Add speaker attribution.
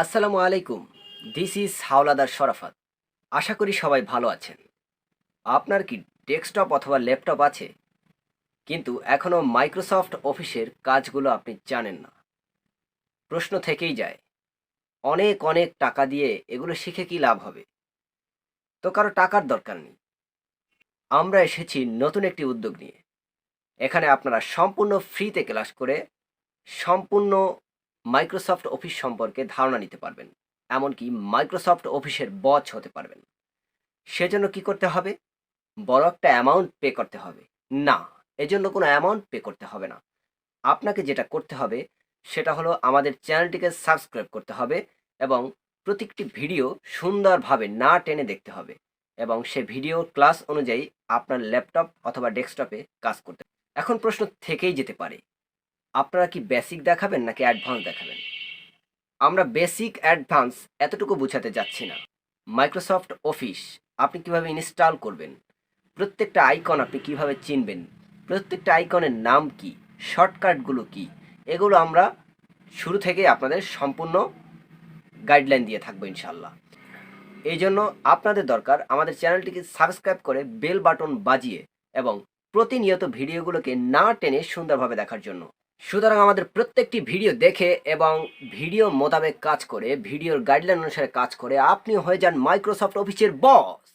Speaker 1: আসসালামু আলাইকুম। This is Howlader sorafad। আশা করি সবাই ভালো আছেন। আপনার কি ডেস্কটপ অথবা ল্যাপটপ আছে, কিন্তু এখনও মাইক্রোসফট অফিসের কাজগুলো আপনি জানেন না? প্রশ্ন থেকেই যায়, অনেক অনেক টাকা দিয়ে এগুলো শিখে কি লাভ হবে? তো কারো টাকার দরকার নেই। আমরা এসেছি নতুন একটি উদ্যোগ নিয়ে। এখানে আপনারা সম্পূর্ণ ফ্রিতে ক্লাস করে সম্পূর্ণ মাইক্রোসফট অফিস সম্পর্কে ধারণা নিতে পারবেন। এমনকি মাইক্রোসফট অফিসের বস হতে পারবেন। সেজন্য কি করতে হবে? বড় একটা অ্যামাউন্ট পে করতে হবে? না, এজন্য কোনো অ্যামাউন্ট পে করতে হবে না। আপনাকে যেটা করতে হবে সেটা হলো আমাদের চ্যানেলটিকে সাবস্ক্রাইব করতে হবে এবং প্রত্যেকটি ভিডিও সুন্দরভাবে না টেনে দেখতে হবে এবং সে ভিডিও ক্লাস অনুযায়ী আপনার ল্যাপটপ অথবা ডেস্কটপে কাজ করতে হবে। এখন প্রশ্ন থেকেই যেতে পারে, আপনারা কি বেসিক দেখাবেন নাকি অ্যাডভান্স দেখাবেন? আমরা বেসিক অ্যাডভান্স এতটুকু বোঝাতে যাচ্ছি না। মাইক্রোসফট অফিস আপনি কিভাবে ইনস্টল করবেন, প্রত্যেকটা আইকন আপনি কিভাবে চিনবেন, প্রত্যেকটা আইকনের নাম কি, শর্টকাটগুলো কি, এগুলো আমরা শুরু থেকেই আপনাদের সম্পূর্ণ গাইডলাইন দিয়ে থাকবো ইনশাল্লাহ। এই জন্য আপনাদের দরকার আমাদের চ্যানেলটিকে সাবস্ক্রাইব করে বেল বাটন বাজিয়ে এবং প্রতিনিয়ত ভিডিওগুলোকে না টেনে সুন্দরভাবে দেখার জন্য। সুতরাং আমাদের প্রত্যেকটি ভিডিও দেখে এবং ভিডিও মোতাবেক কাজ করে, ভিডিওর গাইডলাইন অনুসারে কাজ করে আপনি হয়ে যান মাইক্রোসফট অফিসের বস।